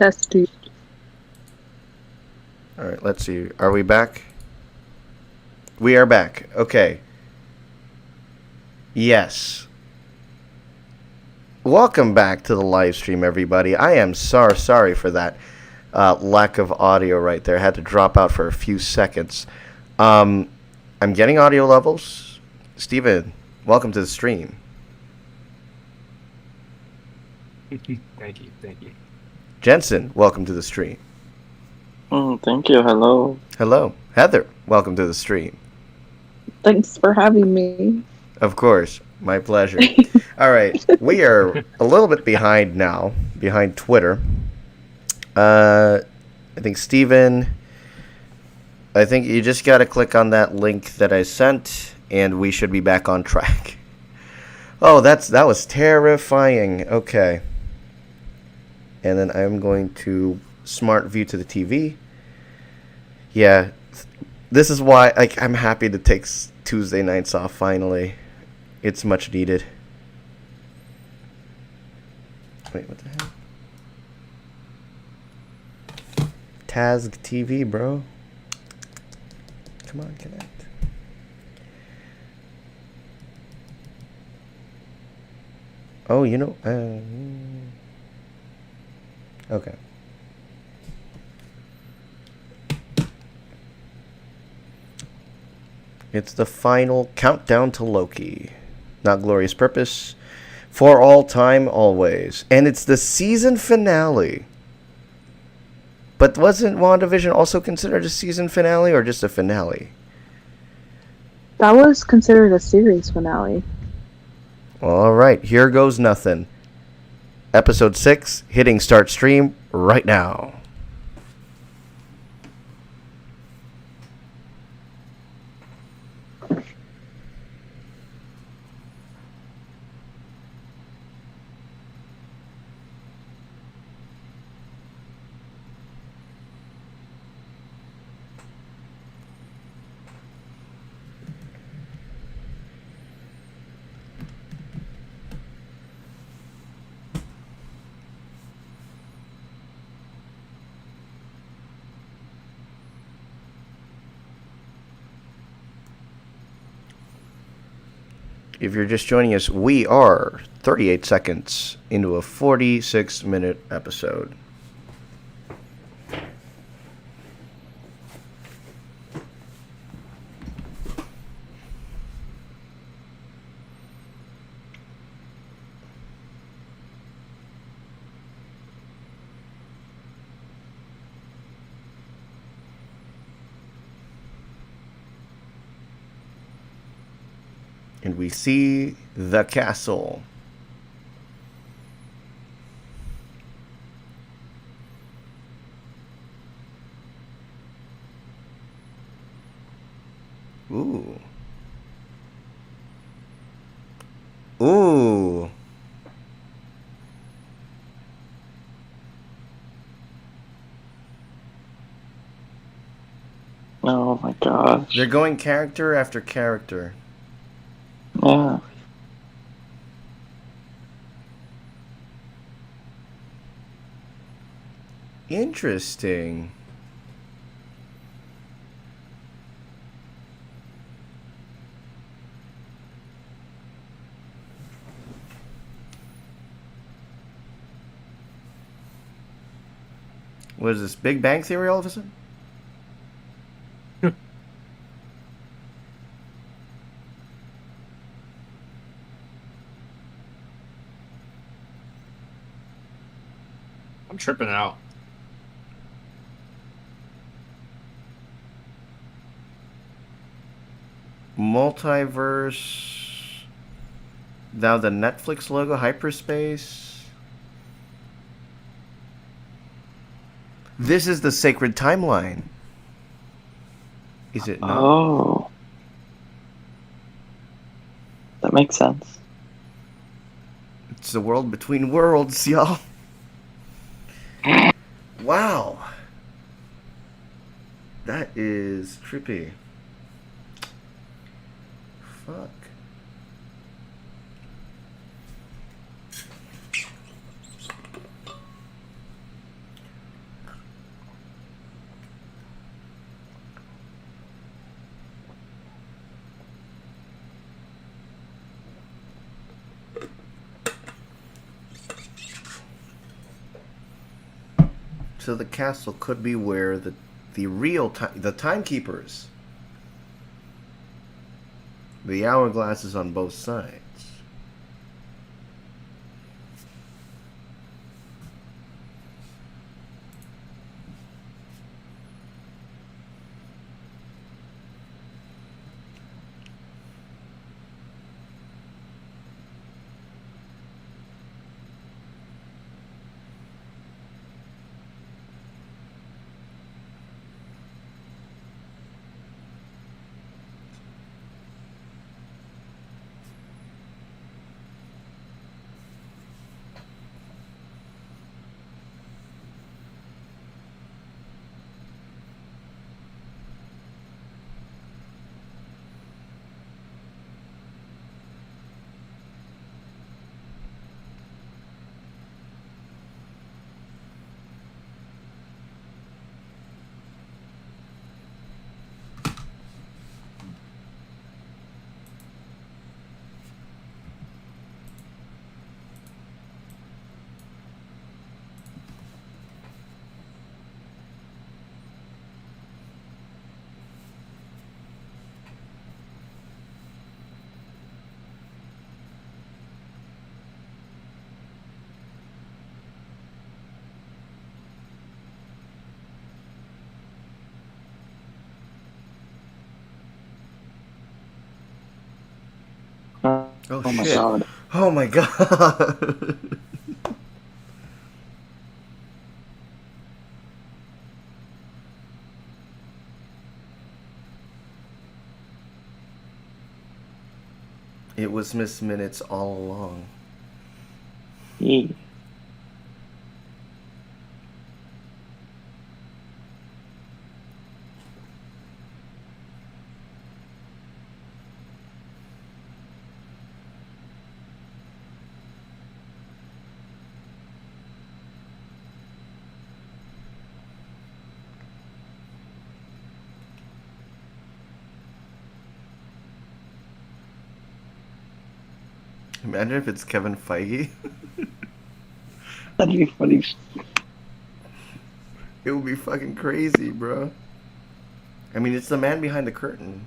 Testy. All right, let's see. Are we back? We are back. Okay. Yes. Welcome back to the live stream, everybody. I am sorry for that lack of audio right there. I had to drop out for a few seconds. Um, I'm getting audio levels. Steven, welcome to the stream. Thank you. Thank you. Jensen, welcome to the stream. Thank you. Hello. Hello. Heather, welcome to the stream. Thanks for having me. Of course. My pleasure. All right. We are a little bit behind now, behind Twitter. I think Steven, I think you just got to click on that link that I sent, and we should be back on track. Oh, that was terrifying. Okay. And then I'm going to smart view to the TV. Yeah. This is why I'm happy to take Tuesday nights off finally. It's much needed. Wait, what the hell? TASG TV, bro. Come on, connect. Oh, you know. Okay. It's the final countdown to Loki. Not Glorious Purpose. For all time, always. And it's the season finale. But wasn't WandaVision also considered a season finale or just a finale? That was considered a series finale. All right, here goes nothing. Episode 6, hitting start stream right now. If you're just joining us, we are 38 seconds into a 46-minute episode. And we see the castle. Ooh. Ooh. Oh my gosh. They're going character after character. Yeah. Interesting. What is this, Big Bang Theory all of a sudden? I'm tripping out. Multiverse. Now the Netflix logo, hyperspace. This is the sacred timeline. Is it not? Oh. That makes sense. It's the world between worlds, y'all. Wow. That is trippy. Fuck. to the castle could be where the real time, the timekeepers, the hourglass is on both sides. Oh, Oh my shit. god. Oh my god. It was Miss Minutes all along. Yee. Imagine if it's Kevin Feige. That'd be funny. It would be fucking crazy, bro. I mean, it's the man behind the curtain.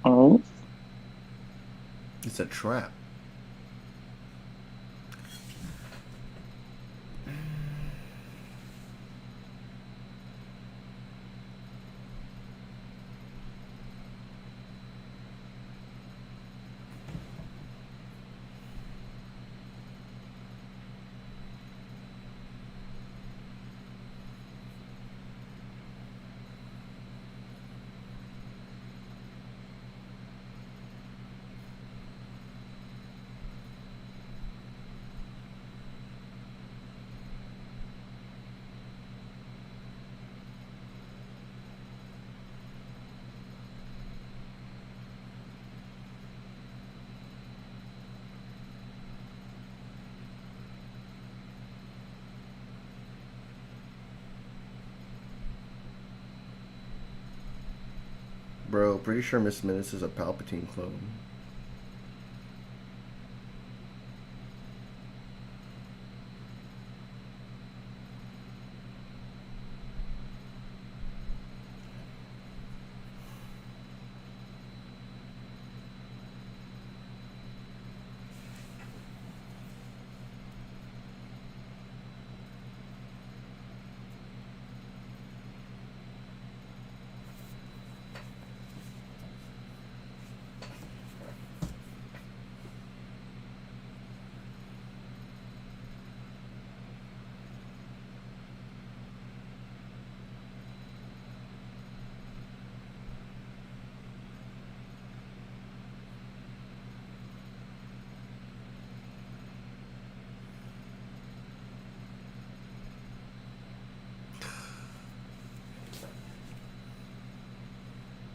Oh, It's a trap. Bro, pretty sure Miss Minutes is a Palpatine clone.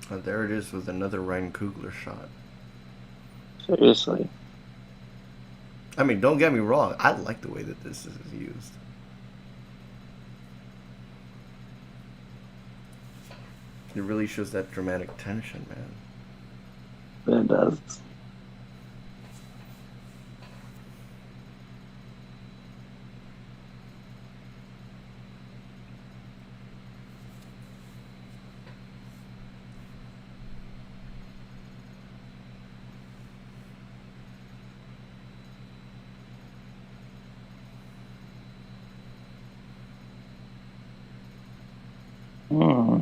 And there it is with another Ryan Coogler shot. seriously. I mean, don't get me wrong. I like the way that this is used. It really shows that dramatic tension, man. It does. Hmm.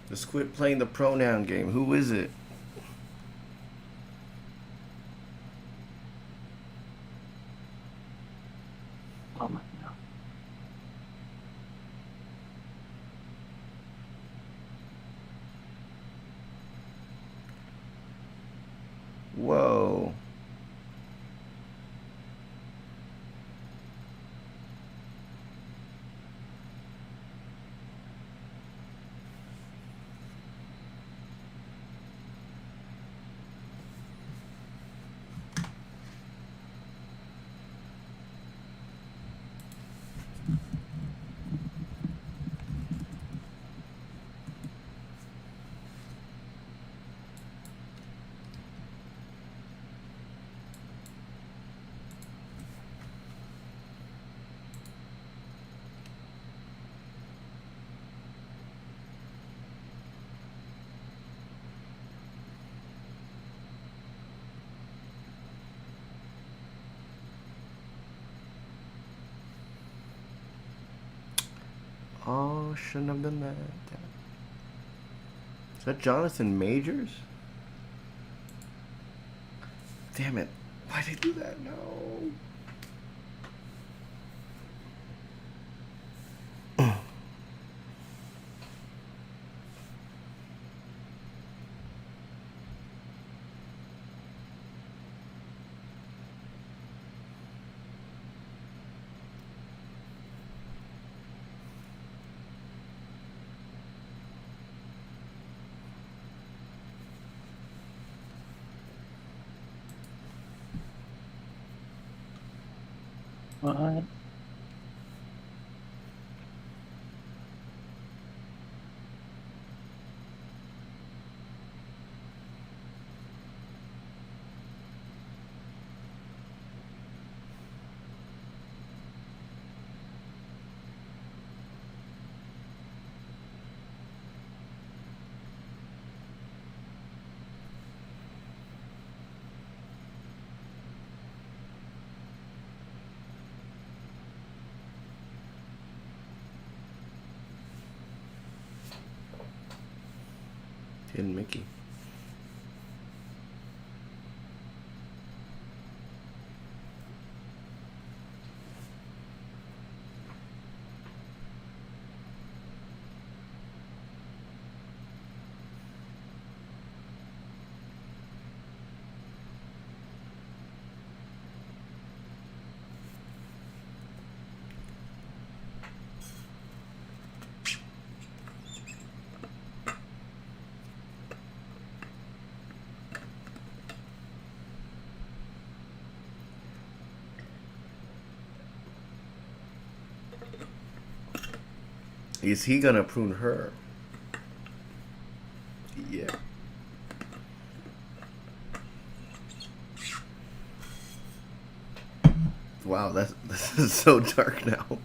Just quit playing the pronoun game. Who is it? Oh my god. Whoa. Oh, shouldn't have done that. Is that Jonathan Majors? Damn it. Why'd I do that? No. What? Hidden Mickey. Is he gonna prune her? Yeah. Wow, this is so dark now.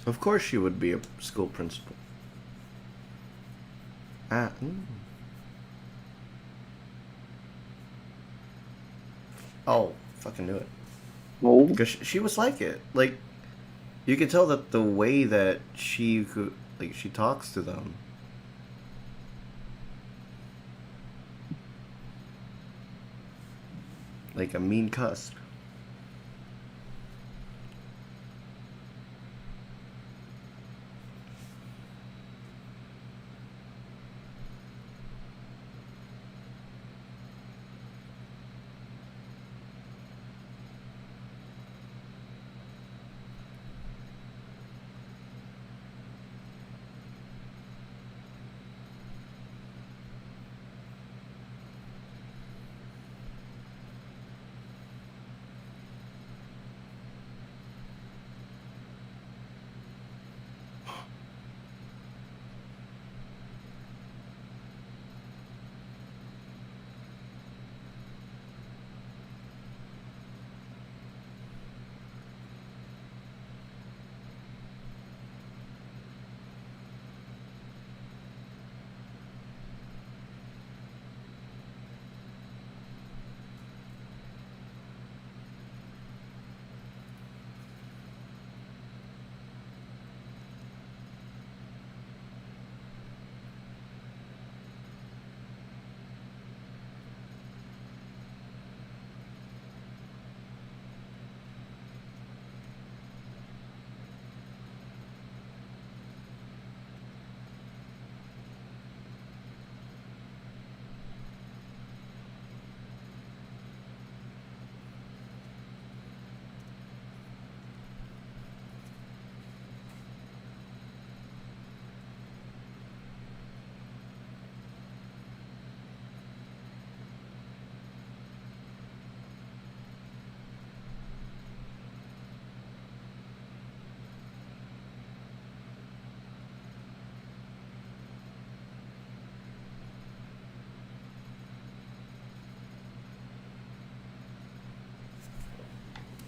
Of course she would be a school principal. Ah. Oh, fucking knew it. Oh, Because she was like it. Like, you could tell that the way that she talks to them. Like a mean cuss.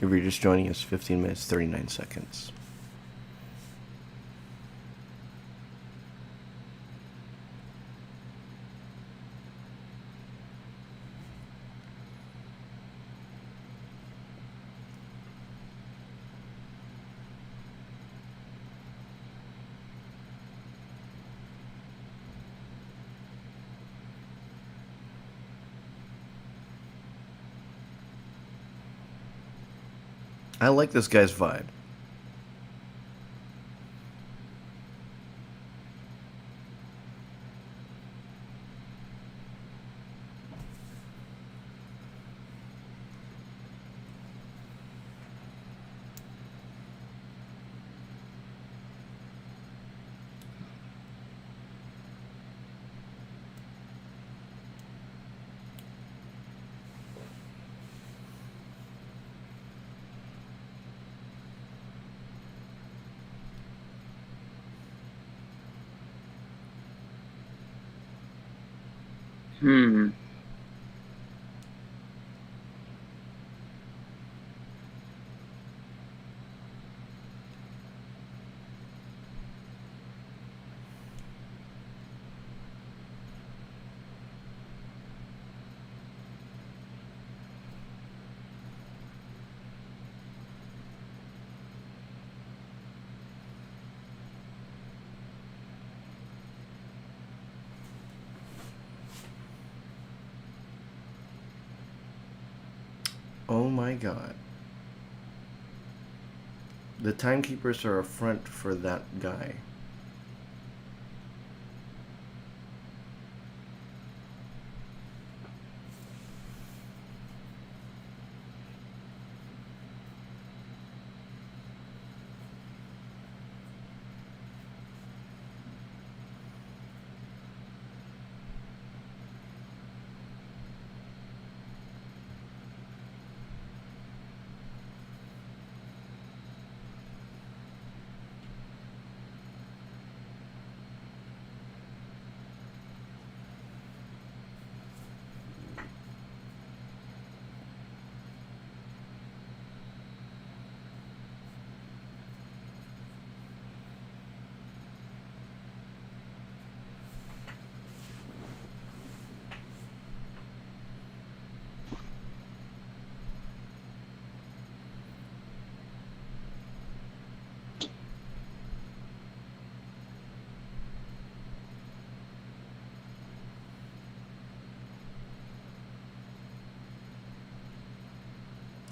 If you're just joining us, 15 minutes, 39 seconds. I like this guy's vibe. hmm. Oh my god. The timekeepers are a front for that guy.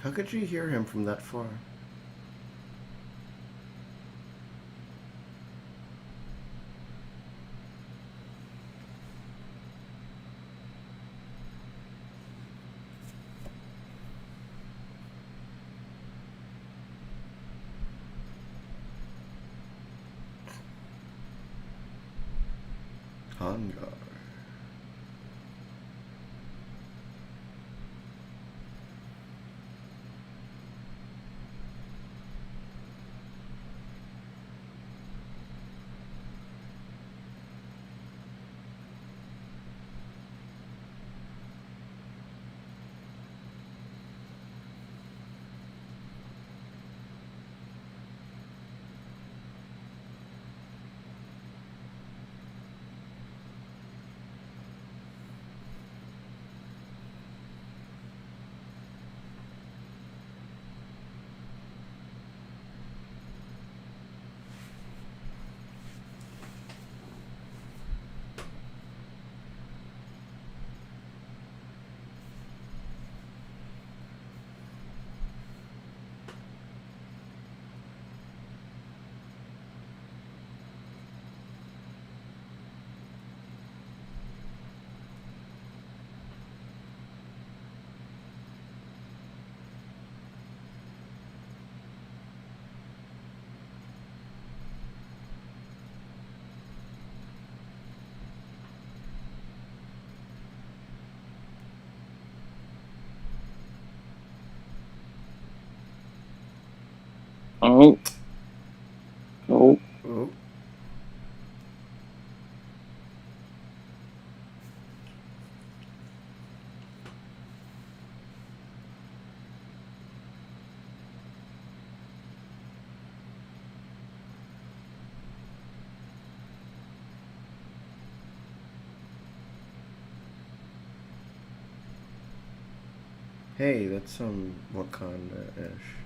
How could you hear him from that far? Hangar. Oh. Oh. Oh. Hey, that's some Wakanda-ish.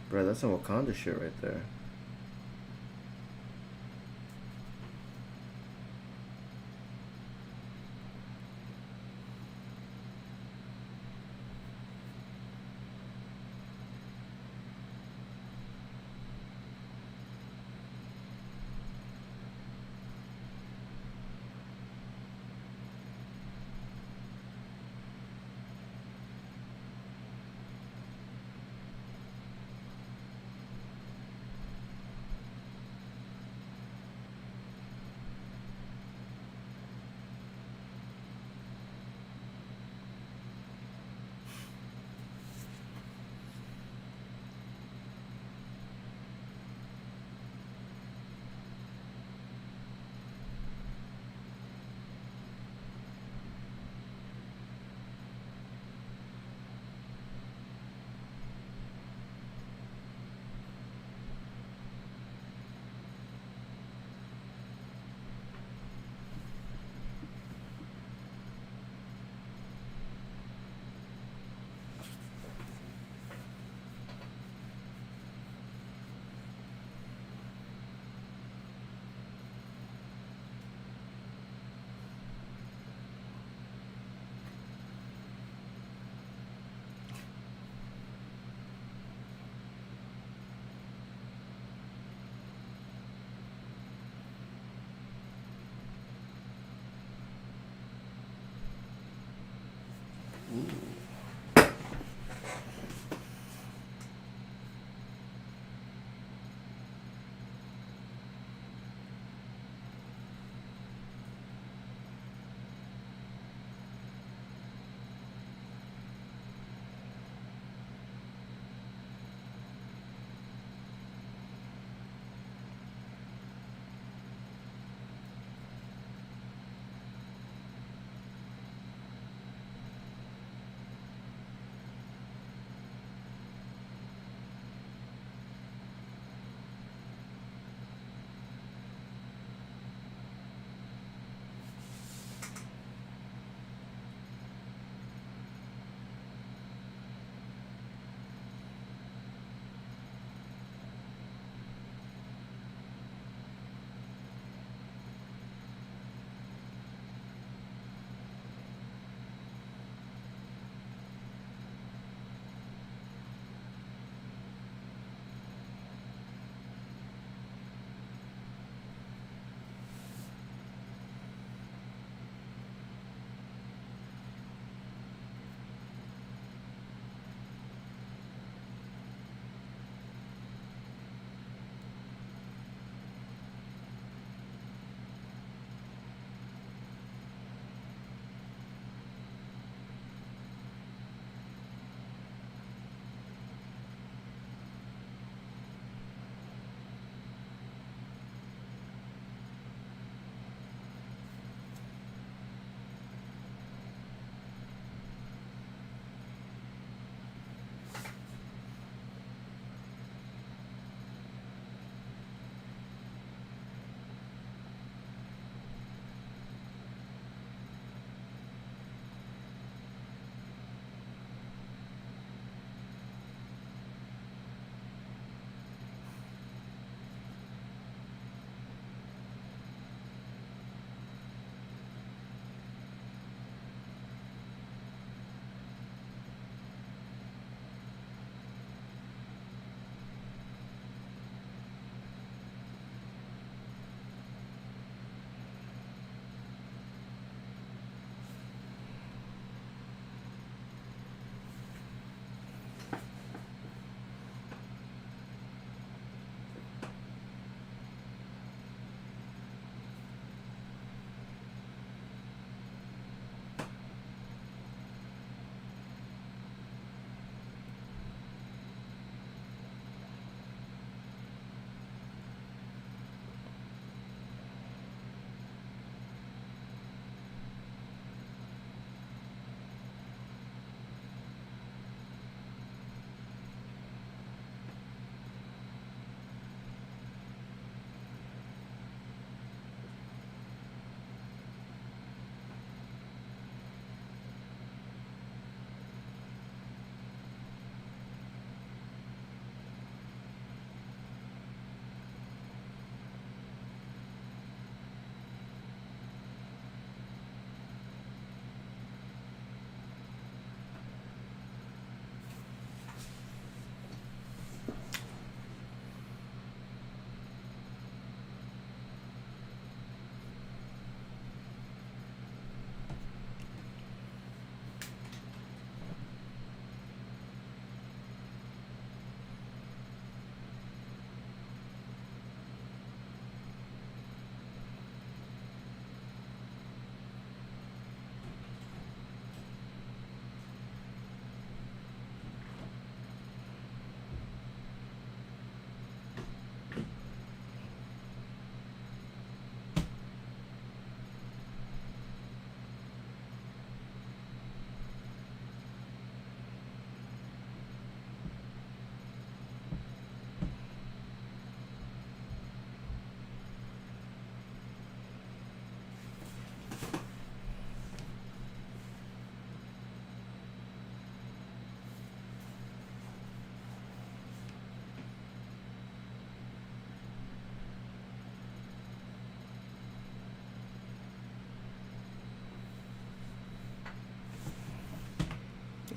Bro, that's some Wakanda shit right there.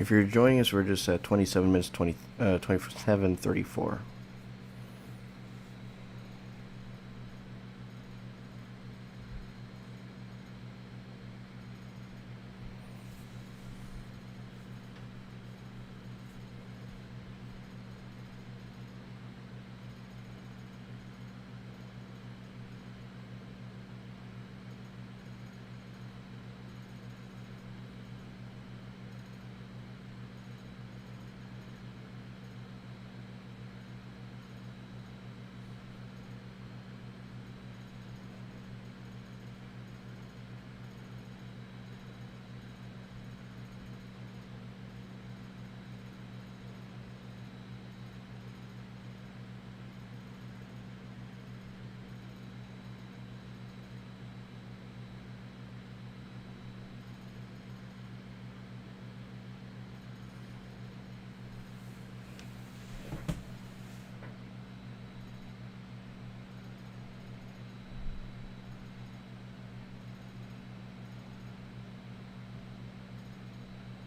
If you're joining us, we're just at 27 minutes, 27:34.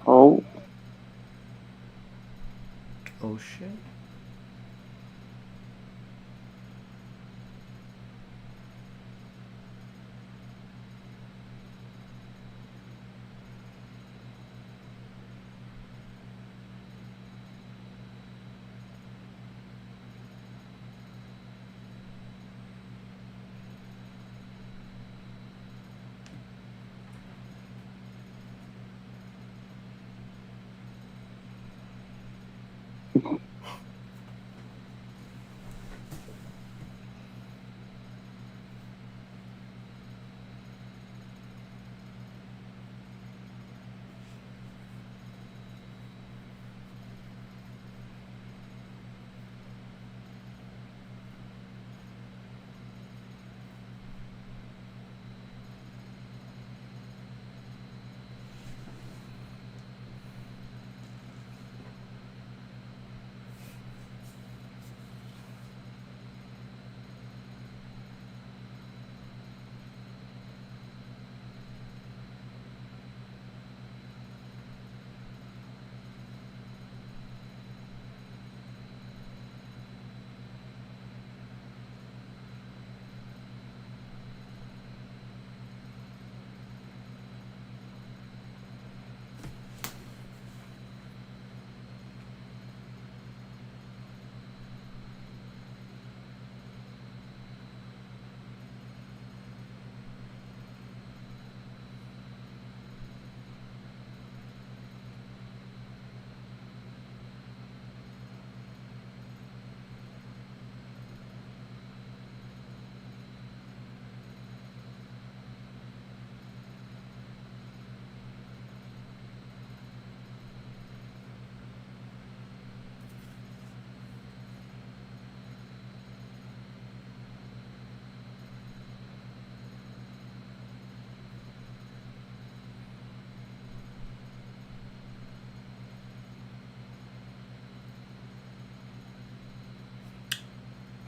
Oh, Oh shit.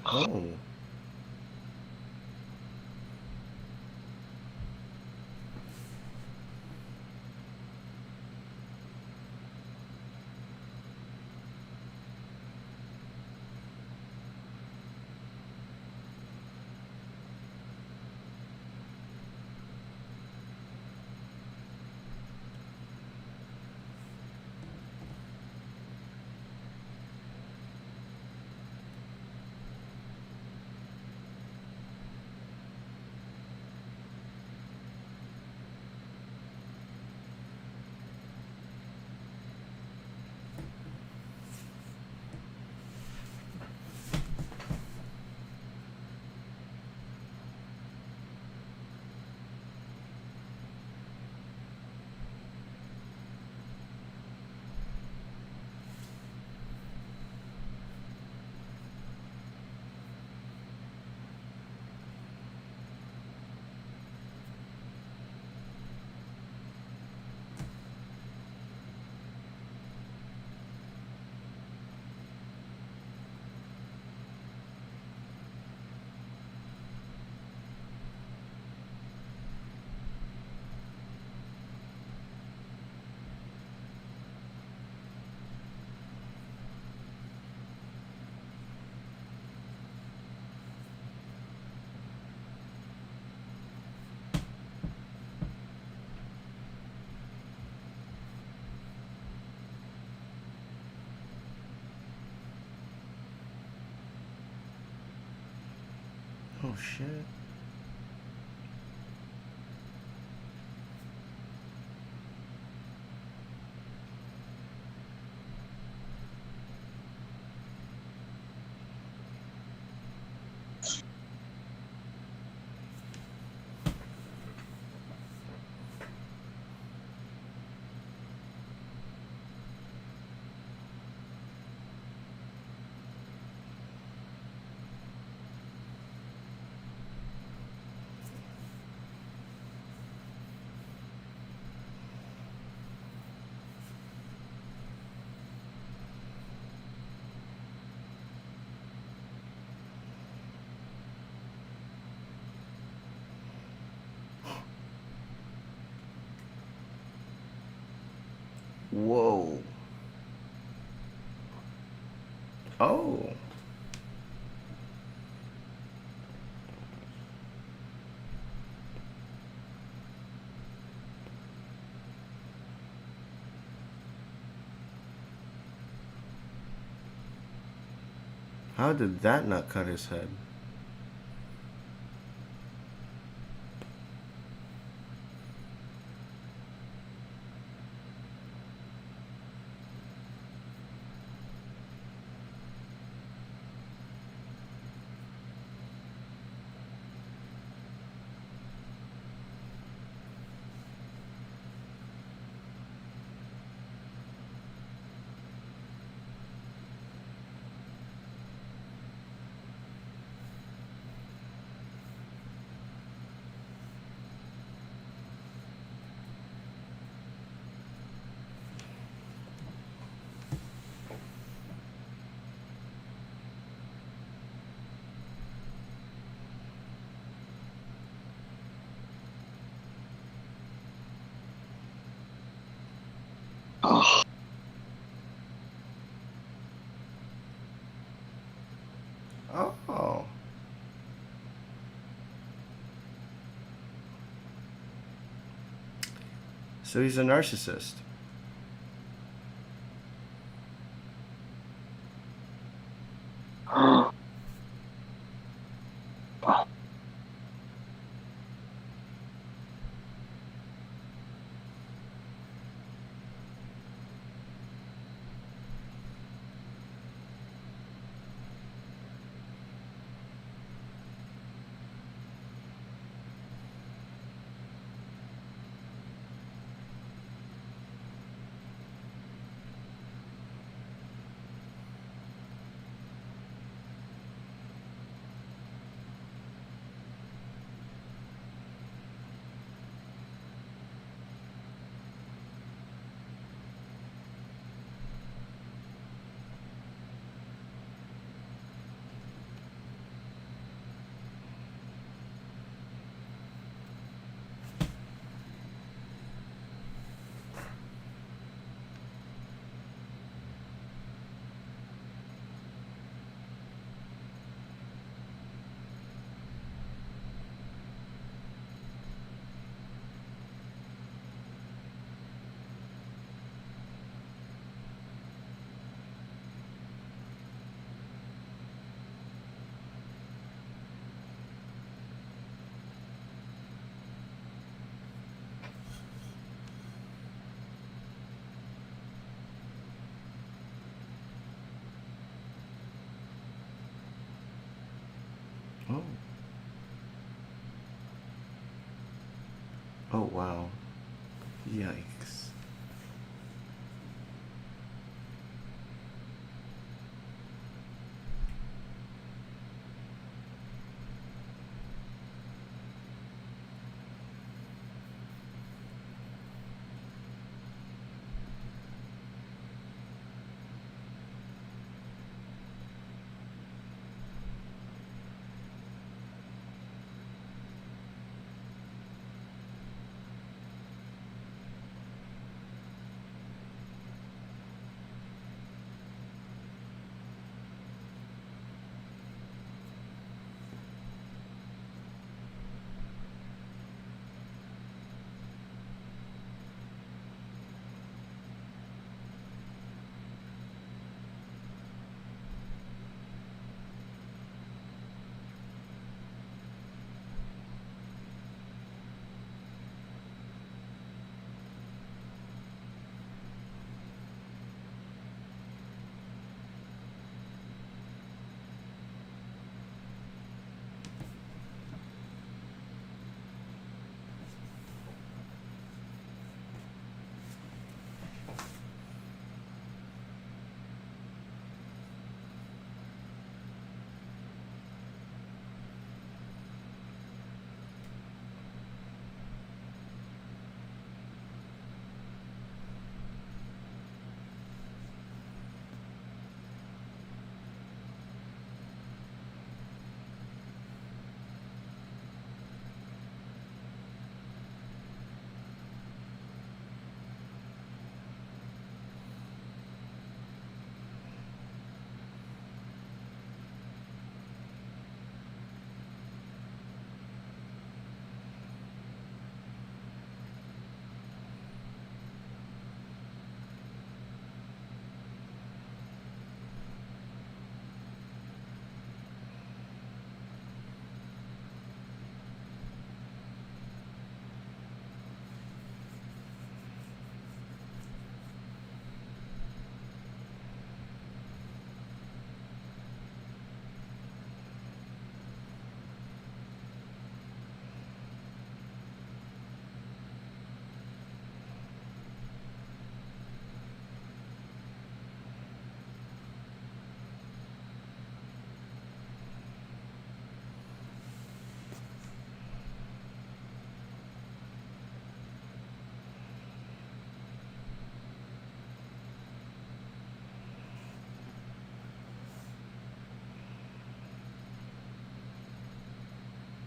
Oh. Oh shit. Whoa. Oh. How did that not cut his head? Oh, Oh. So he's a narcissist. Oh. Oh wow. Yikes.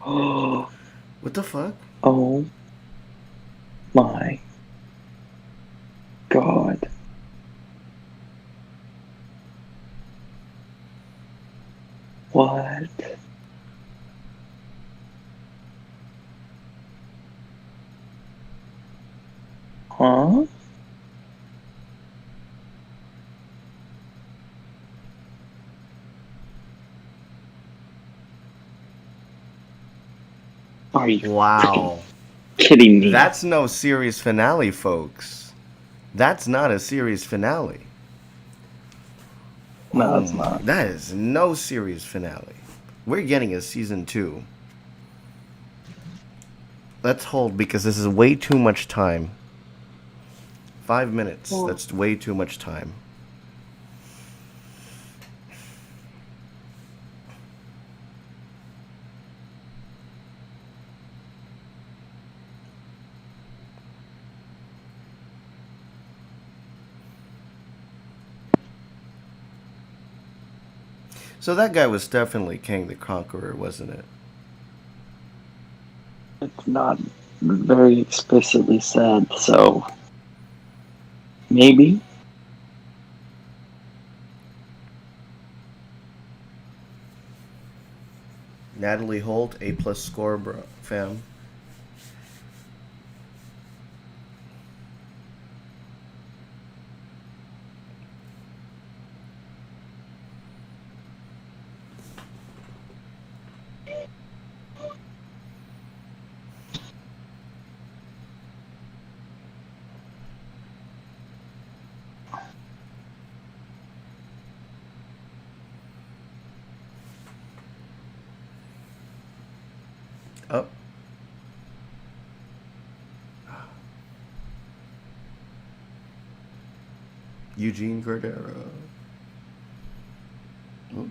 What the fuck? Oh my god. What? Huh? Are you Wow. kidding me? That's no series finale, folks. That's not a series finale. No, Oh it's my, not. that is no series finale. We're getting a season 2. Let's hold because this is way too much time. 5 minutes. Yeah. That's way too much time. So that guy was definitely King the Conqueror, wasn't it? It's not very explicitly said, so maybe. Natalie Holt, A+ score, fam. Oh. Eugene Cordero. Oh.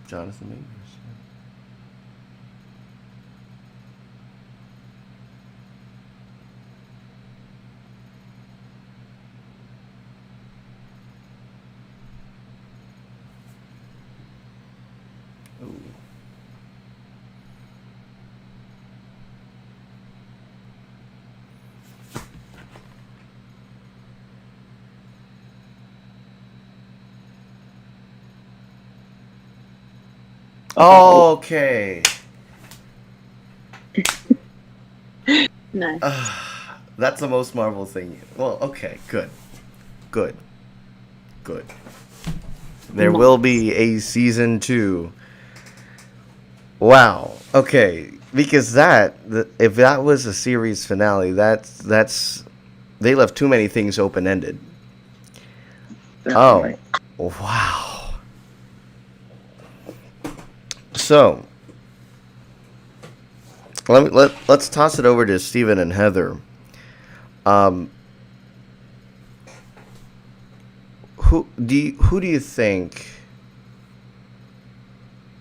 Jonathan Majors. Ooh. Okay. Nice. That's the most Marvel thing. Well, okay, good. Good. Good. There will be a season 2. Wow. Okay, because if that was a series finale, that's they left too many things open-ended. Definitely. Oh. Wow. So, let's toss it over to Steven and Heather. Who do you think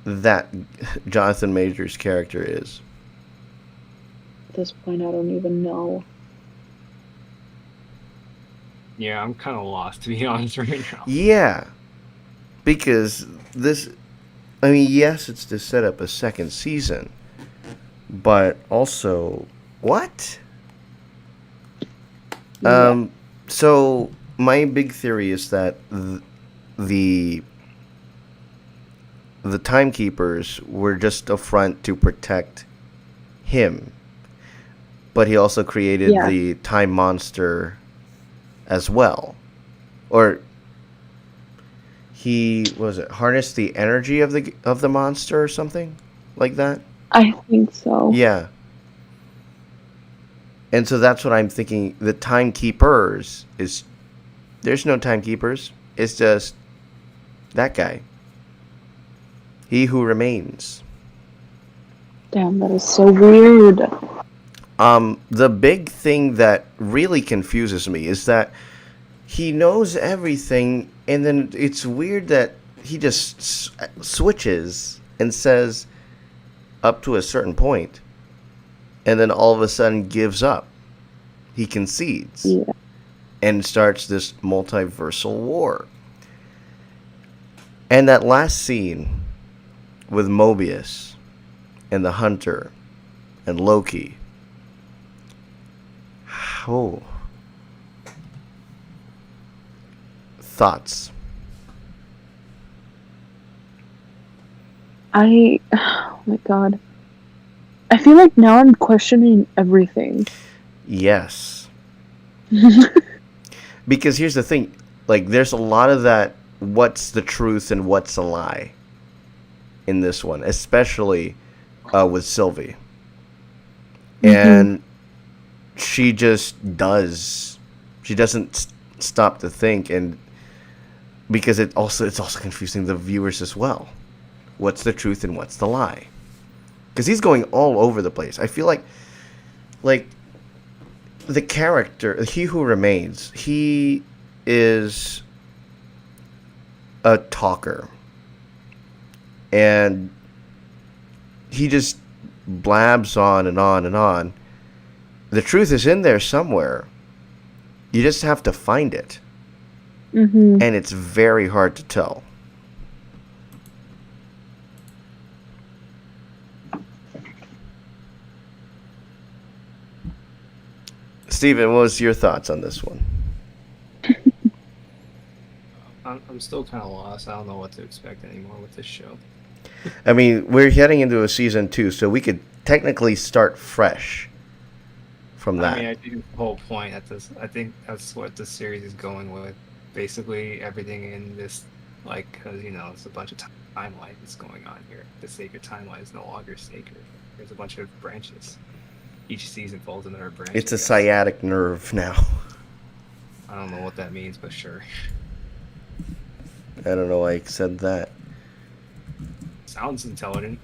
that Jonathan Majors character is? At this point, I don't even know. Yeah, I'm kind of lost, to be honest, right now. Yeah, because I mean, yes, it's to set up a second season, but also, what? Yeah. So my big theory is that the the timekeepers were just a front to protect him, but he also created Yeah. the time monster as well, or he harnessed the energy of the monster or something like that. I think so. Yeah, and so that's what I'm thinking. The timekeepers is there's no timekeepers. It's just that guy. He who remains. Damn, that is so weird. The big thing that really confuses me is that he knows everything, and then it's weird that he just switches and says up to a certain point, and then all of a sudden gives up. he concedes. Yeah. And starts this multiversal war. And that last scene with Mobius and the Hunter and Loki. Oh. Thoughts? Oh my god. I feel like now I'm questioning everything. Yes. Because here's the thing. Like, there's a lot of that what's the truth and what's a lie in this one. Especially with Sylvie. And she just does. She doesn't stop to think. And because it's also confusing the viewers as well. What's the truth and what's the lie? Because he's going all over the place. I feel like the character, He Who Remains, he is a talker. And he just blabs on and on and on. The truth is in there somewhere. You just have to find it. And it's very hard to tell. Steven, what was your thoughts on this one? I'm still kind of lost. I don't know what to expect anymore with this show. I mean, we're heading into a season 2, so we could technically start fresh from that. I mean, I think the whole point at this, I think that's what the series is going with. Basically, everything in this, like, because, you know, it's a bunch of timeline that's going on here. The sacred timeline is no longer sacred. There's a bunch of branches. Each season falls into her branch. It's a sciatic nerve now. I don't know what that means, but sure. I don't know why I said that. Sounds intelligent.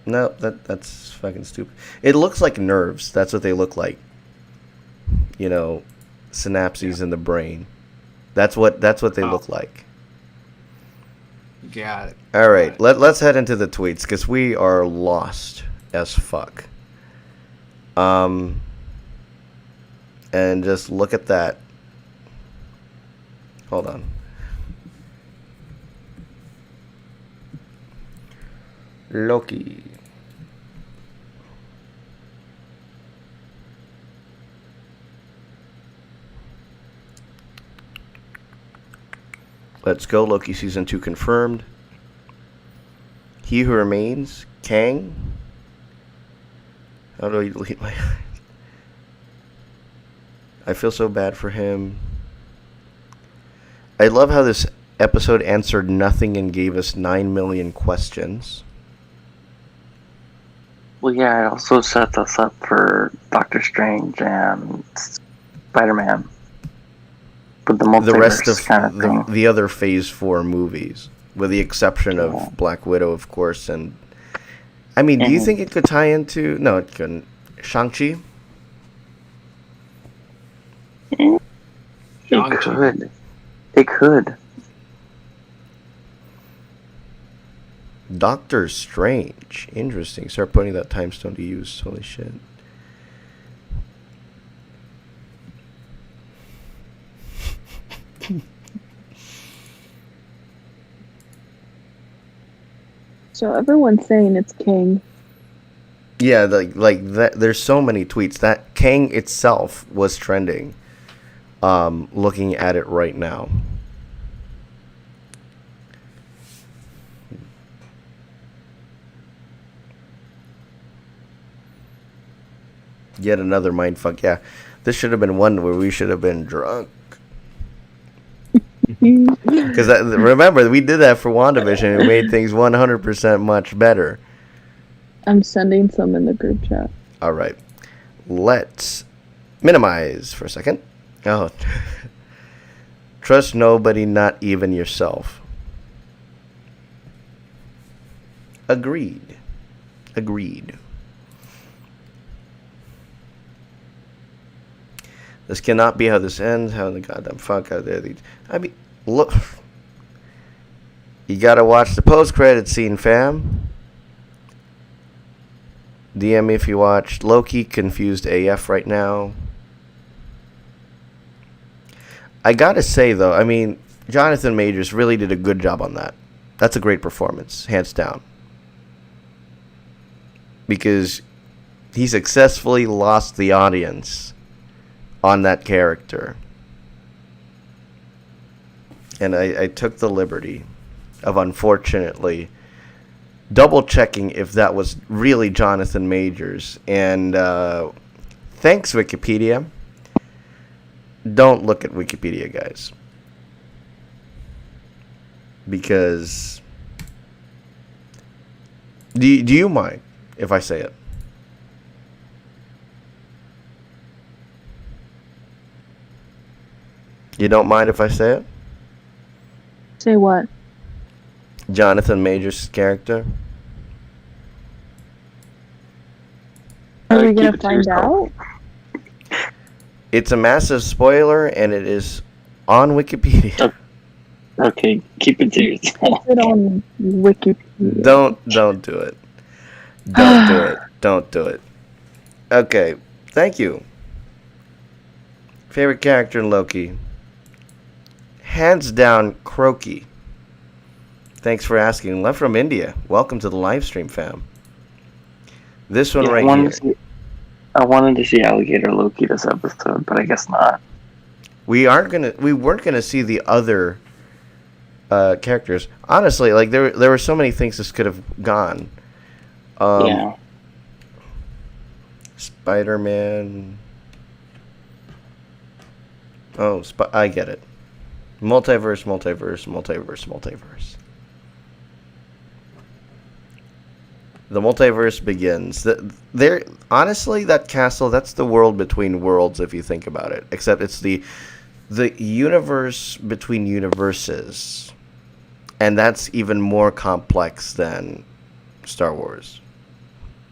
No, that's fucking stupid. It looks like nerves. That's what they look like. You know, synapses in the brain. That's what they look like. Got it. All right, let's head into the tweets because we are lost as fuck. And just look at that. Hold on. Loki. Let's go. Loki season 2 confirmed. He Who Remains. Kang. How do I delete my... I feel so bad for him. I love how this episode answered nothing and gave us 9 million questions. Well, yeah, it also sets us up for Doctor Strange and Spider-Man. With the multiverse The rest of kind of thing. the other Phase 4 movies, with the exception of Black Widow, of course. And I mean, do you think it could tie into... No, it couldn't. Shang-Chi? It could. It could. Doctor Strange. Interesting. Start putting that time stone to use. Holy shit. So everyone's saying it's King. Yeah, like that. There's so many tweets that Kang itself was trending. Looking at it right now. Yet another mindfuck. Yeah, this should have been one where we should have been drunk. Because remember, we did that for WandaVision and it made things 100% much better. I'm sending some in the group chat. All right. Let's minimize for a second. Oh. Trust nobody, not even yourself. Agreed. This cannot be how this ends. How the goddamn fuck out there? I mean, look. You gotta watch the post-credit scene, fam. DM me if you watched. Loki confused AF right now. I gotta say though, I mean, Jonathan Majors really did a good job on that. That's a great performance, hands down. Because he successfully lost the audience on that character. And I took the liberty of, unfortunately, double checking if that was really Jonathan Majors. And thanks, Wikipedia. Don't look at Wikipedia, guys. Because do you mind if I say it? You don't mind if I say it? Say what? Jonathan Majors' character? Are we Keep gonna it to find yourself. out? It's a massive spoiler, and it is on Wikipedia. Okay, keep it to yourself. Is it on Wikipedia? Don't do it. Don't do it. Don't do it. Okay, thank you. Favorite character in Loki? Hands down, Croaky. Thanks for asking. Left from India. Welcome to the live stream, fam. This one Yeah, right here. I wanted to see Alligator Loki this episode, but I guess not. We weren't gonna see the other characters. Honestly, like there were so many things this could have gone. Yeah. Spider-Man. Oh, I get it. Multiverse. The multiverse begins. There, honestly, that castle, that's the world between worlds, if you think about it. Except it's the universe between universes. And that's even more complex than Star Wars.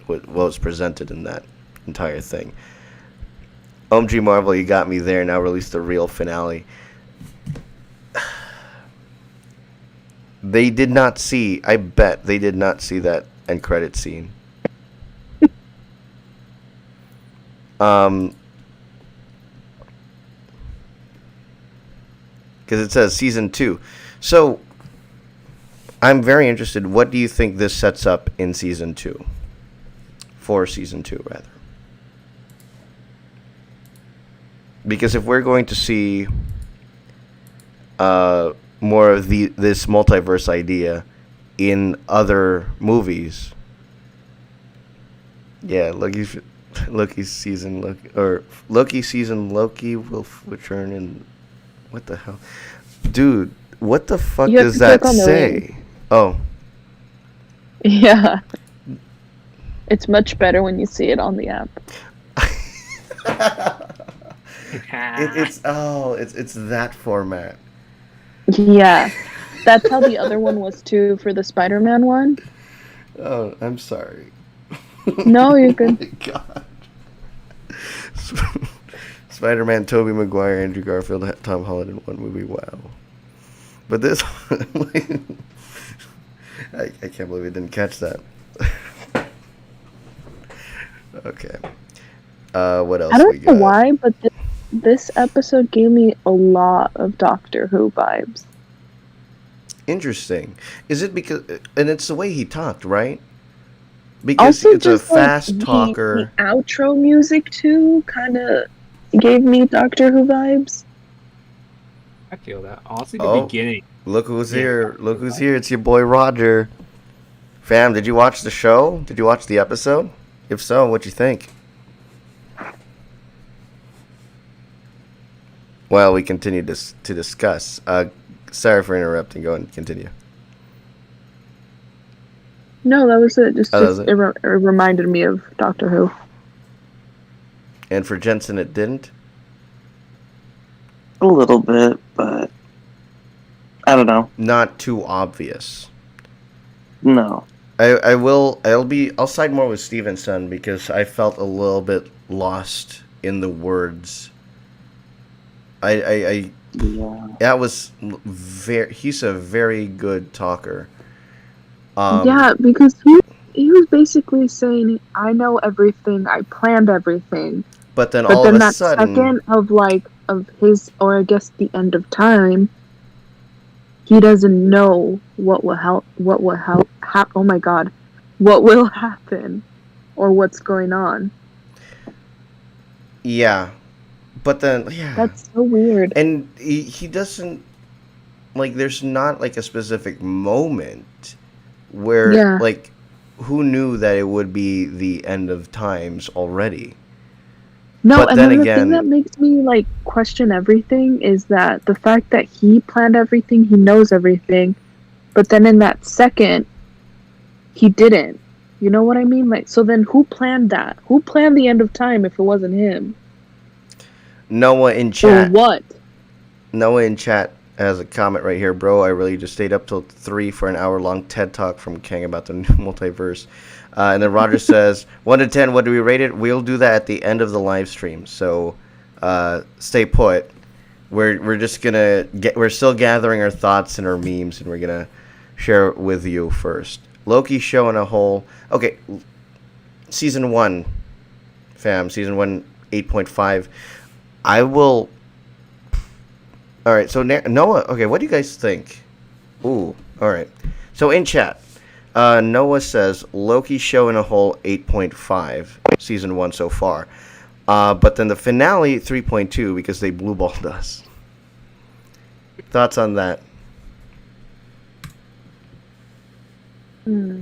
What was presented in that entire thing. OMG Marvel, you got me there. Now release the real finale. They did not see, I bet they did not see that end credit scene. Because it says season 2. So, I'm very interested. What do you think this sets up in season 2? For season 2, rather. Because if we're going to see more of this multiverse idea in other movies, yeah, Loki season Loki will return in. What the hell, dude? What the fuck You have does to that click on the say? link. Oh, Yeah. It's much better when you see it on the app. it's that format. Yeah. That's how the other one was too for the Spider-Man one. Oh, I'm sorry. No, you're good. Oh my God. Spider-Man, Tobey Maguire, Andrew Garfield, Tom Holland in one movie. Wow. But this, I can't believe I didn't catch that. Okay. What else I we don't got? know why, but this episode gave me a lot of Doctor Who vibes. Interesting. Is it because, and it's the way he talked, right? Because Also, it's a just fast like, talker. The outro music too kind of gave me Doctor Who vibes. I feel that. Honestly, the Oh. beginning. Look who's here. Look who's here. It's your boy Roger. Fam, did you watch the show? Did you watch the episode? If so, what'd you think? Well, we continue to discuss. Sorry for interrupting. Go and continue. No, that was it. Oh, that was it? It reminded me of Doctor Who. And for Jensen, it didn't? A little bit, but I don't know. Not too obvious. No. I'll side more with Stevenson because I felt a little bit lost in the words. Yeah. That was he's a very good talker. Yeah, because he was basically saying, I know everything, I planned everything. But then But all then of a that sudden, second of his, or I guess the end of time, he doesn't know what will oh my god, what will happen, or what's going on. yeah. But then, yeah. That's so weird. And he doesn't, like, there's not, like, a specific moment where, Yeah. like, who knew that it would be the end of times already? No, But and then then the thing that again, makes me like question everything is that the fact that he planned everything, he knows everything, but then in that second, he didn't. You know what I mean? Like, so then who planned that? Who planned the end of time if it wasn't him? Noah in Or chat. what? Noah in chat has a comment right here, bro. I really just stayed up till 3 for an hour-long TED talk from Kang about the new multiverse. And then Roger says, 1 to 10, what do we rate it? We'll do that at the end of the live stream. So stay put. We're just gonna we're still gathering our thoughts and our memes, and we're gonna share it with you first. Loki show in a whole. Okay, season 1, fam. Season 1, 8.5. I will. All right, so Noah. Okay, what do you guys think? Ooh, all right. So in chat, Noah says Loki show in a whole 8.5 season 1 so far, but then the finale 3.2 because they blue balled us. Thoughts on that? Hmm.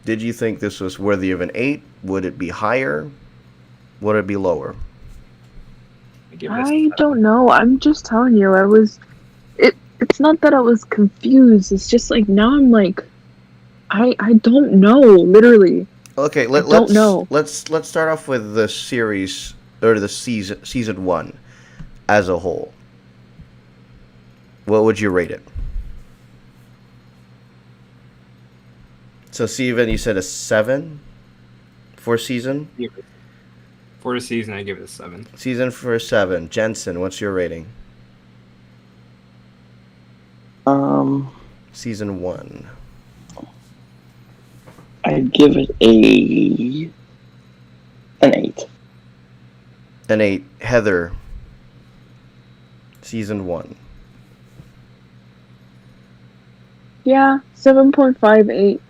Did you think this was worthy of an 8? Would it be higher? Would it be lower? I don't know. I'm just telling you, it's not that I was confused. It's just like now I'm like I don't know, literally. Okay, don't know. let's start off with the series or the season 1 as a whole. What would you rate it? So Steven, you said a 7 for season? For the season, I give it a 7. Season for a 7. Jensen, what's your rating? Season 1. I'd give it an 8. An 8. Heather, season 1. Yeah, 7.58.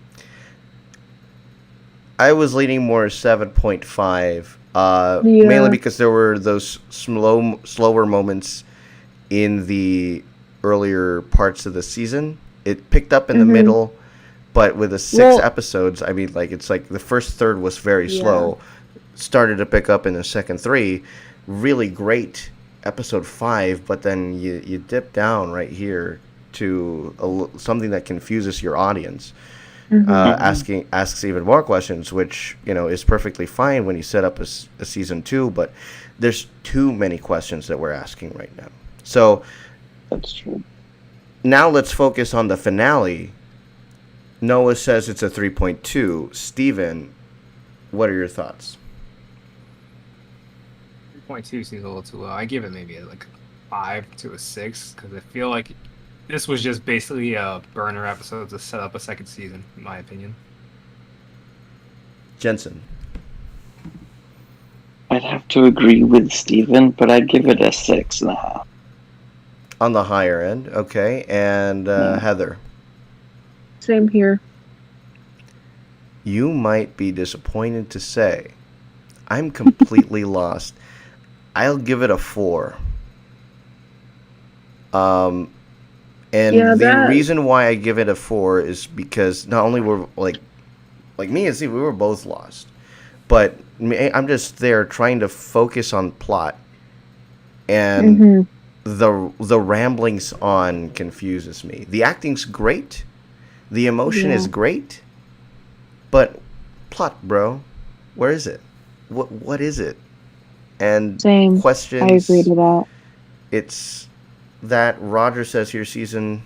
I was leaning more 7.5. Yeah. Mainly because there were those slower moments in the earlier parts of the season. It picked up in the middle, but with the 6 episodes, I mean, like, it's like the first third was very slow, started to pick up in the second 3. Really great episode 5, but then you dip down right here to something that confuses your audience. Asks even more questions, which, you know, is perfectly fine when you set up a season 2, but there's too many questions that we're asking right now. So That's true. now let's focus on the finale. Noah says it's a 3.2. Steven, what are your thoughts? 3.2 seems a little too low. I give it maybe like a 5 to a 6 because I feel like this was just basically a burner episode to set up a second season, in my opinion. Jensen. I'd have to agree with Steven, but I'd give it a 6.5. On the higher end, okay. And Heather. Same here. You might be disappointed to say I'm completely lost. I'll give it a 4. And the reason why I give it a 4 is because not only were like me and Steve, we were both lost, but I'm just there trying to focus on plot, and the ramblings on confuses me. The acting's great, the emotion is great, but plot, bro, where is it? What is it? And Same. questions. I agree to that. It's that Roger says here season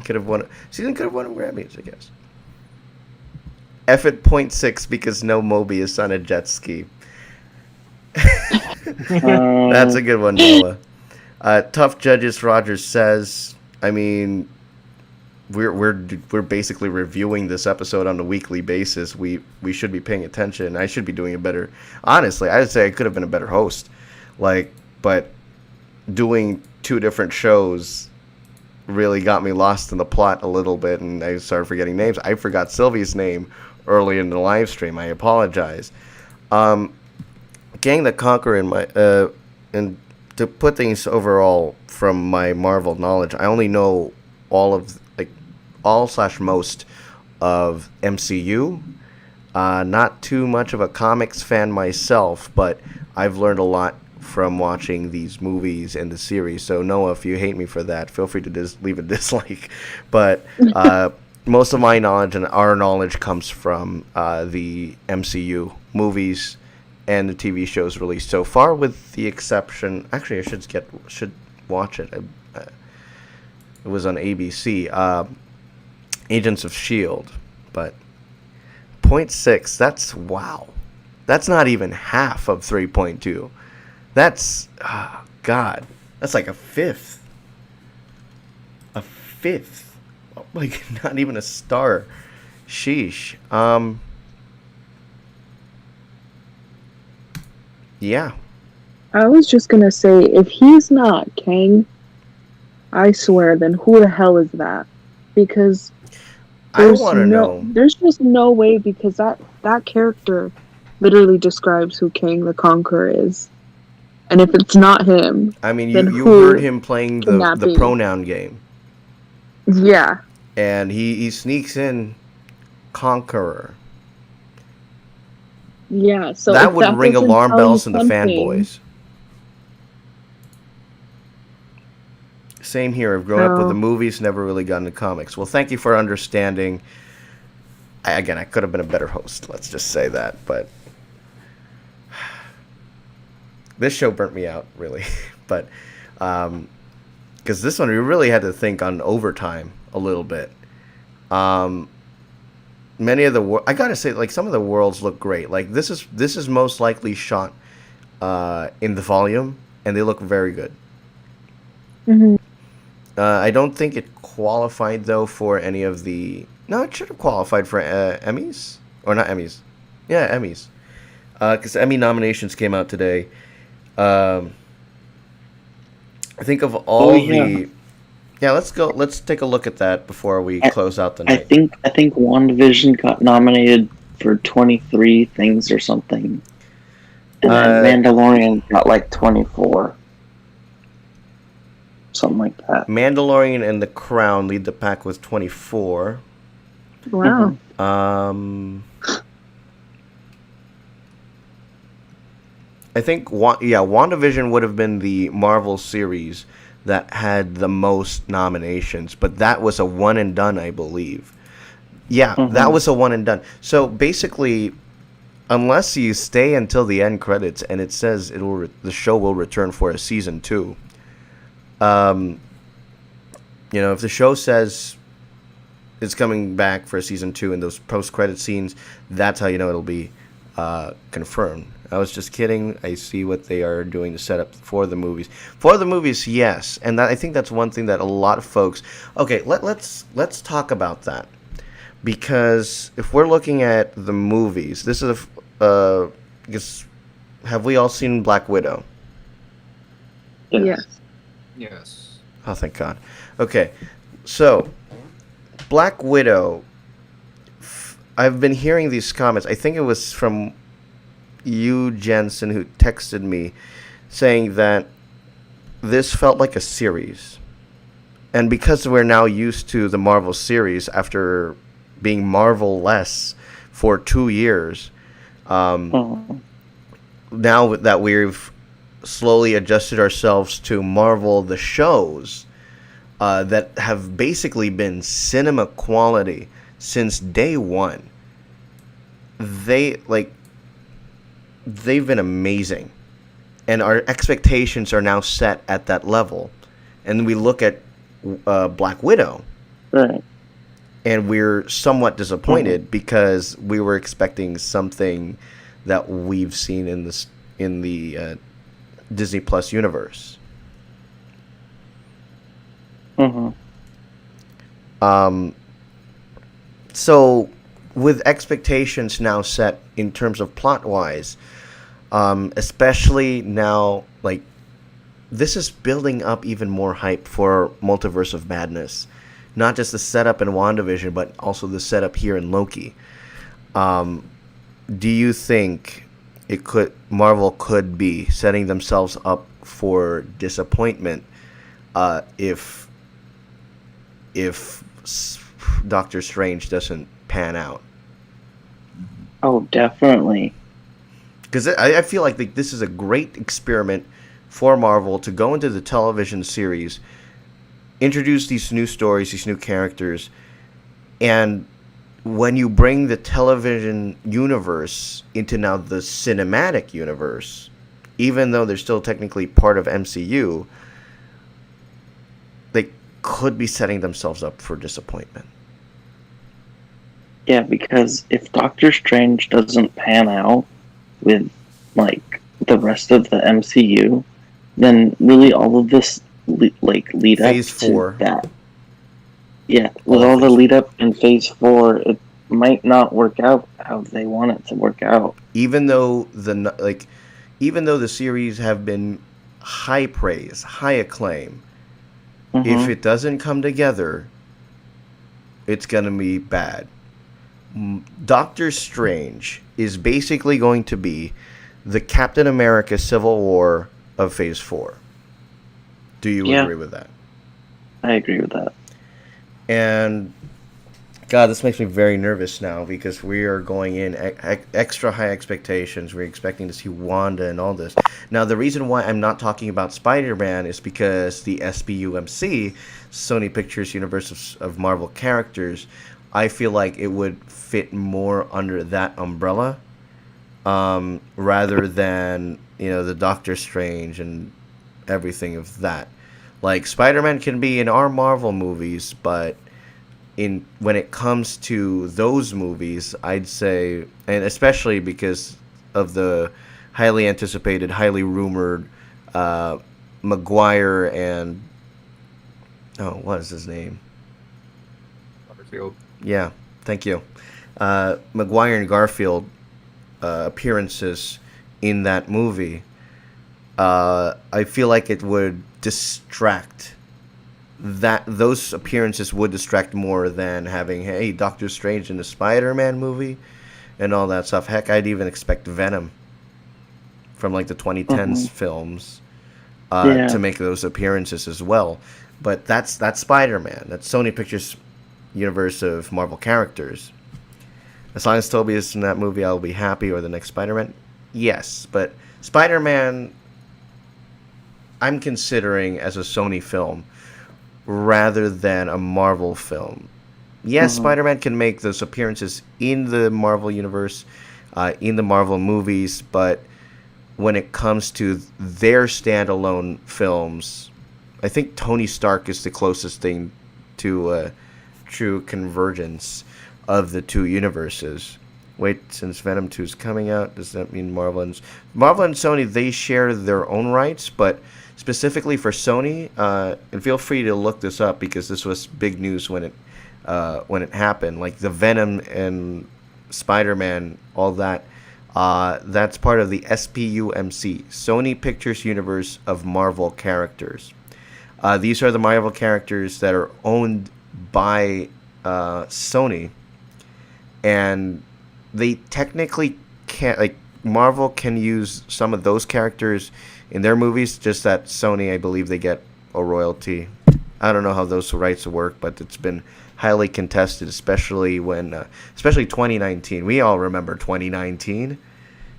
could have won a Grammys, I guess. F at 0.6 because no Mobius on a jet ski. That's a good one, Noah. Tough Judges, Rogers says. I mean, we're basically reviewing this episode on a weekly basis. We should be paying attention. I should be doing a better. Honestly, I'd say I could have been a better host. But doing two different shows really got me lost in the plot a little bit, and I started forgetting names. I forgot Sylvie's name early in the live stream. I apologize. Gang the Conqueror and to put things overall from my Marvel knowledge, I only know all/most of MCU. Not too much of a comics fan myself, but I've learned a lot from watching these movies and the series. So Noah, if you hate me for that, feel free to leave a dislike. But most of my knowledge and our knowledge comes from the MCU movies and the TV shows released so far, with the exception. Actually, I should watch it. It was on ABC. Agents of S.H.I.E.L.D. But 0.6. That's wow. That's not even half of 3.2. That's, God, that's like a fifth. A fifth. Like, not even a star. Sheesh. Yeah. I was just gonna say, if he's not Kang, I swear, then who the hell is that? Because I want to know. There's just no way, because that character literally describes who Kang the Conqueror is. And if it's not him, I mean, then you who heard him playing the pronoun game. Yeah. And he sneaks in Conqueror. Yeah, so that would ring alarm bells in the fanboys. Same here. I've grown up with the movies, never really gotten into comics. Well, thank you for understanding. I could have been a better host. Let's just say that. But this show burnt me out, really. But because this one, we really had to think on overtime a little bit. Many of the I gotta say, like, some of the worlds look great. Like, this is most likely shot in the volume, and they look very good. Mm-hmm. I don't think it qualified though for any of the. No, it should have qualified for Emmys, or not Emmys. Yeah, Emmys. Because Emmy nominations came out today. I think of all the. Yeah, let's go. Let's take a look at that before we close out the night. I think WandaVision got nominated for 23 things or something, and then Mandalorian got like 24, something like that. Mandalorian and The Crown lead the pack with 24. Wow. I think WandaVision would have been the Marvel series that had the most nominations, but that was a one and done, I believe. Yeah, that was a one and done. So basically, unless you stay until the end credits and it says the show will return for a season 2. If the show says it's coming back for a season 2 and those post-credit scenes, that's how you know it'll be confirmed. I was just kidding. I see what they are doing to set up for the movies. For the movies, yes, and I think that's one thing that a lot of folks. Okay, let's talk about that, because if we're looking at the movies, this is guess, have we all seen Black Widow? Yes. Yes. Oh, thank God. Okay, so Black Widow. I've been hearing these comments. I think it was from you, Jensen, who texted me saying that this felt like a series. And because we're now used to the Marvel series after being Marvel-less for 2 years, now that we've slowly adjusted ourselves to Marvel the shows that have basically been cinema quality since day one, they've been amazing, and our expectations are now set at that level. And we look at Black Widow, right, and we're somewhat disappointed because we were expecting something that we've seen in the Disney Plus universe. So, with expectations now set in terms of plot wise, especially now, like, this is building up even more hype for Multiverse of Madness. Not just the setup in WandaVision, but also the setup here in Loki. Do you think Marvel could be setting themselves up for disappointment if Doctor Strange doesn't pan out? Oh, definitely. Because I feel like this is a great experiment for Marvel to go into the television series, introduce these new stories, these new characters, and when you bring the television universe into now the cinematic universe, even though they're still technically part of MCU, they could be setting themselves up for disappointment. Yeah, because if Doctor Strange doesn't pan out with, like, the rest of the MCU, then really all of this, lead Phase up 4. to that. Yeah, with all the lead up in Phase 4, it might not work out how they want it to work out. Even though the series have been high praise, high acclaim, if it doesn't come together, it's gonna be bad. Doctor Strange is basically going to be the Captain America Civil War of Phase 4. Do you agree with that? I agree with that. And God, this makes me very nervous now because we are going in extra high expectations. We're expecting to see Wanda and all this. Now, the reason why I'm not talking about Spider-Man is because the SPUMC, Sony Pictures Universe of Marvel Characters, I feel like it would fit more under that umbrella rather than, the Doctor Strange and everything of that. Like, Spider-Man can be in our Marvel movies, but when it comes to those movies, I'd say, and especially because of the highly anticipated, highly rumored Maguire and what is his name? Garfield. Yeah, thank you. Maguire and Garfield appearances in that movie. I feel like it would distract. Those appearances would distract more than having Doctor Strange in the Spider-Man movie and all that stuff. Heck, I'd even expect Venom from like the 2010s films to make those appearances as well. But that's Spider-Man. That's Sony Pictures Universe of Marvel characters. As long as Tobey is in that movie, I'll be happy. Or the next Spider-Man, yes. But Spider-Man, I'm considering as a Sony film rather than a Marvel film. Yes, Spider-Man can make those appearances in the Marvel universe, in the Marvel movies, but when it comes to their standalone films, I think Tony Stark is the closest thing to true convergence of the two universes. Wait, since Venom 2 is coming out, does that mean Marvel and Sony, they share their own rights, but specifically for Sony, and feel free to look this up because this was big news when it happened. Like the Venom and Spider-Man, all that, that's part of the SPUMC, Sony Pictures Universe of Marvel Characters. These are the Marvel characters that are owned by Sony, and they technically can't, like, Marvel can use some of those characters in their movies, just that Sony, I believe, they get a royalty. I don't know how those rights work, but it's been highly contested, especially 2019. We all remember 2019.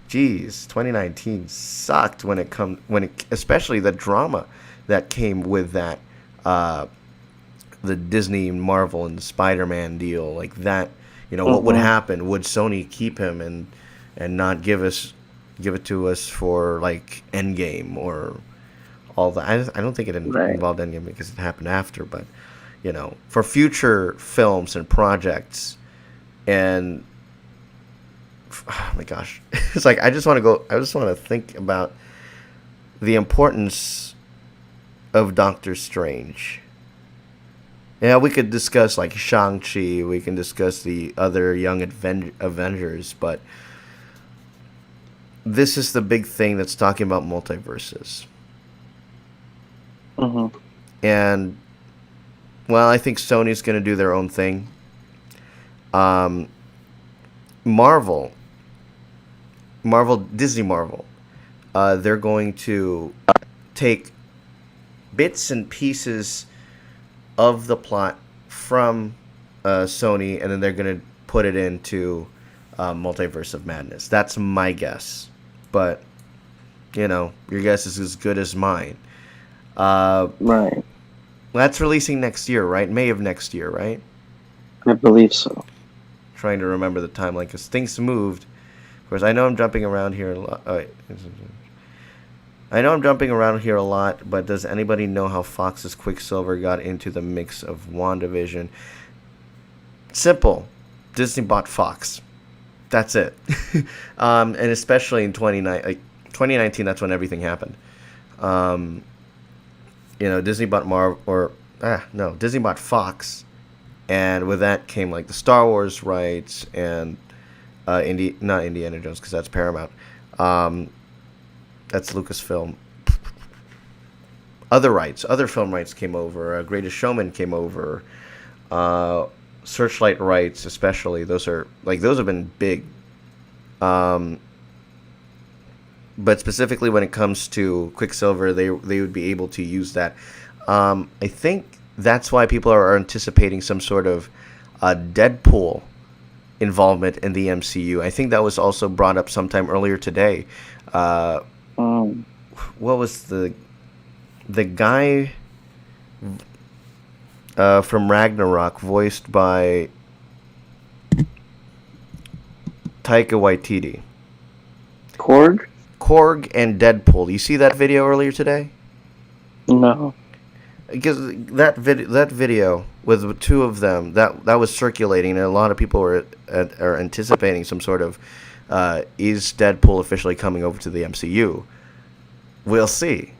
Jeez, 2019 sucked especially the drama that came with that, the Disney, Marvel, and Spider-Man deal, like that. What would happen? Would Sony keep him and not give it to us for like Endgame or all that? I don't think it involved Endgame because it happened after, but for future films and projects, and oh my gosh, it's like I just want to think about the importance of Doctor Strange Yeah, we could discuss like Shang-Chi, we can discuss the other young Avengers, but this is the big thing that's talking about multiverses. Mm-hmm. And, well, I think Sony's going to do their own thing. Marvel, Disney Marvel, they're going to take bits and pieces of the plot from Sony, and then they're going to put it into Multiverse of Madness. That's my guess. But, your guess is as good as mine. Right. That's releasing next year, right? May of next year, right? I believe so. Trying to remember the timeline because things moved. Of course, I know I'm jumping around here a lot. But does anybody know how Fox's Quicksilver got into the mix of WandaVision? Simple. Disney bought Fox. That's it. And especially in 2019, that's when everything happened. Disney bought Disney bought Fox, and with that came like the Star Wars rights and not Indiana Jones because that's Paramount. That's Lucasfilm. Other film rights came over. Greatest Showman came over. Searchlight rights, especially, those have been big. But specifically when it comes to Quicksilver, they would be able to use that. I think that's why people are anticipating some sort of Deadpool involvement in the MCU. I think that was also brought up sometime earlier today. What was the guy from Ragnarok, voiced by Taika Waititi? Korg and Deadpool. You see that video earlier today? No. Because that video with the two of them that was circulating, and a lot of people are anticipating some sort of is Deadpool officially coming over to the MCU? We'll see.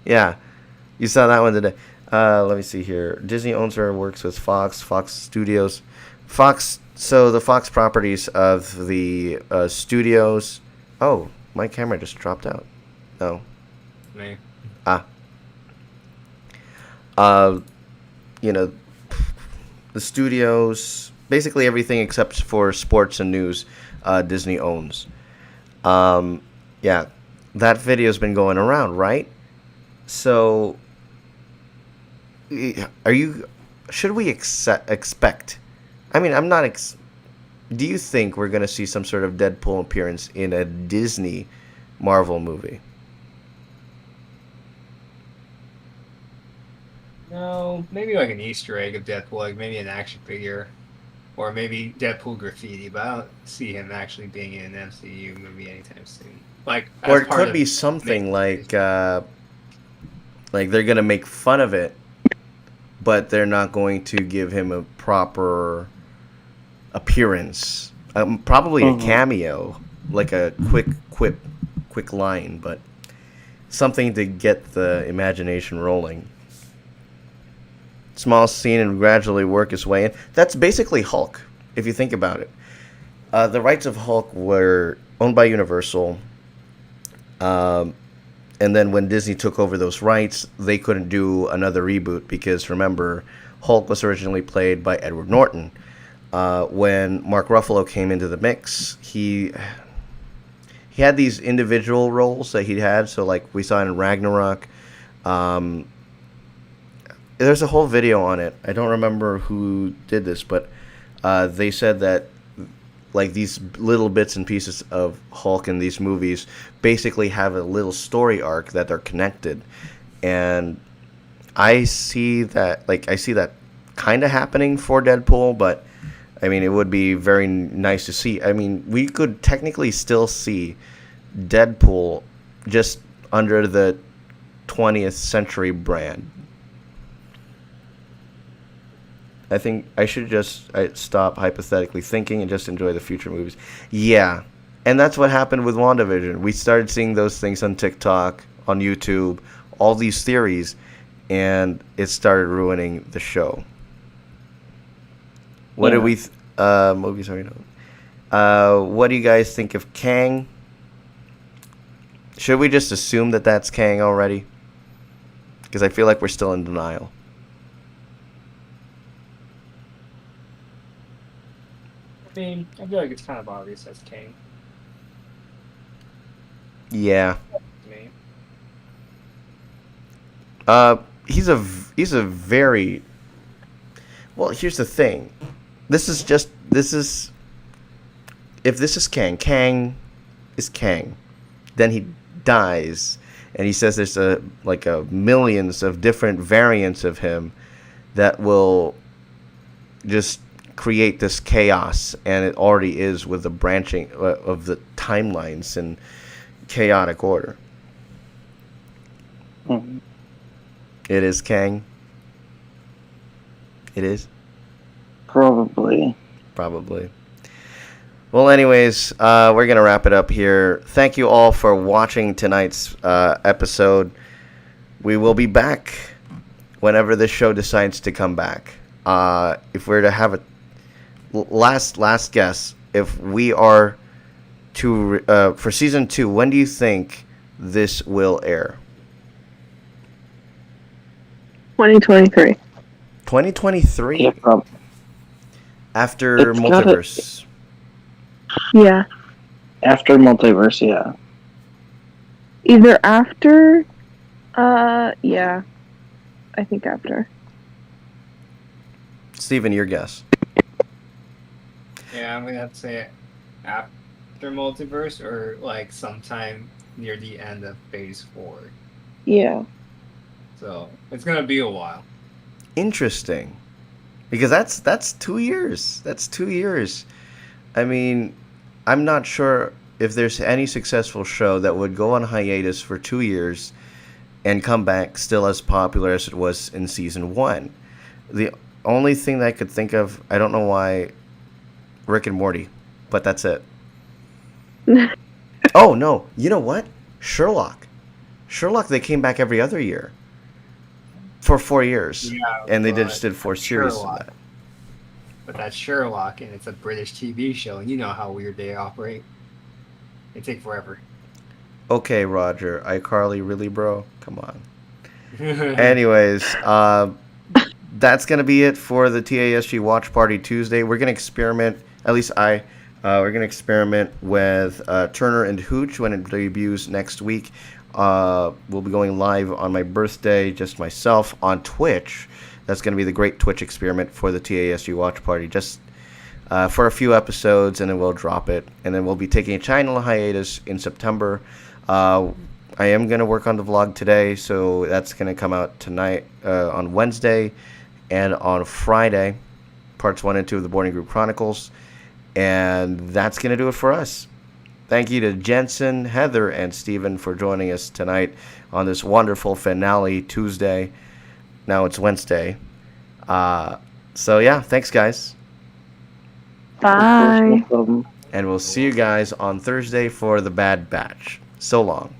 Yeah, you saw that one today. Let me see here. Disney owns or works with Fox Studios. So the Fox properties of the studios. Oh, my camera just dropped out. No. Me. The studios, basically everything except for sports and news, Disney owns. Yeah, that video's been going around, right? So, should we expect? I mean, I'm not. Do you think we're gonna see some sort of Deadpool appearance in a Disney Marvel movie? No, maybe like an Easter egg of Deadpool, like maybe an action figure, or maybe Deadpool graffiti. But I don't see him actually being in an MCU movie anytime soon. Or it could be something like they're gonna make fun of it, but they're not going to give him a proper appearance. Probably a cameo, like a quick line, but something to get the imagination rolling. Small scene and gradually work his way in. That's basically Hulk, if you think about it. The rights of Hulk were owned by Universal. And then when Disney took over those rights, they couldn't do another reboot because, remember, Hulk was originally played by Edward Norton. When Mark Ruffalo came into the mix, he had these individual roles that he had. So, like we saw in Ragnarok, there's a whole video on it. I don't remember who did this, but they said that like these little bits and pieces of Hulk in these movies basically have a little story arc that they're connected, and I see that kind of happening for Deadpool, but I mean it would be very nice to see. I mean, we could technically still see Deadpool just under the 20th Century brand. I think I should just stop hypothetically thinking and just enjoy the future movies. Yeah, and that's what happened with WandaVision. We started seeing those things on TikTok, on YouTube, all these theories, and it started ruining the show. What Yeah. do we? Movies already know. What do you guys think of Kang? Should we just assume that that's Kang already? Because I feel like we're still in denial. I mean, I feel like it's kind of obvious that's Kane Yeah. to me. He's a very well. Here's the thing. This is if this is Kang. Kang is Kang. Then he dies, and he says there's a millions of different variants of him that will just create this chaos, and it already is with the branching of the timelines and chaotic order. Mhm. It is Kang. It is Probably. probably. Well, anyways, we're gonna wrap it up here. Thank you all for watching tonight's episode. We will be back whenever this show decides to come back. If we're to have a last guess, if we are to for season 2, when do you think this will air? 2023. 2023 Yeah, after It's gotta- Multiverse. Yeah. after Multiverse, yeah. Either after, yeah. I think after. Steven, your guess. Yeah, I'm gonna have to say after Multiverse or like sometime near the end of Phase 4. Yeah. So it's gonna be a while. Interesting, because that's 2 years. That's 2 years. I mean, I'm not sure if there's any successful show that would go on hiatus for 2 years and come back still as popular as it was in season 1. The only thing that I could think of, I don't know why, Rick and Morty, but that's it. Oh no, you know what? Sherlock, they came back every other year for 4 years, Yeah, and they but just did 4 series of Sherlock. that. But that's Sherlock, and it's a British TV show, and you know how weird they operate. They take forever. Okay, Roger, iCarly, really, bro? Come on. Anyways, that's going to be it for the TASG Watch Party Tuesday. We're going to experiment, at least we're going to experiment with Turner and Hooch when it debuts next week. We'll be going live on my birthday, just myself, on Twitch. That's going to be the great Twitch experiment for the TASG Watch Party, just for a few episodes, and then we'll drop it. And then we'll be taking a channel hiatus in September. I am going to work on the vlog today, so that's going to come out tonight on Wednesday and on Friday, parts 1 and 2 of the Boarding Group Chronicles. And that's going to do it for us. Thank you to Jensen, Heather, and Steven for joining us tonight on this wonderful finale Tuesday. Now it's Wednesday. So yeah, thanks guys. Bye. And we'll see you guys on Thursday for the Bad Batch. So long.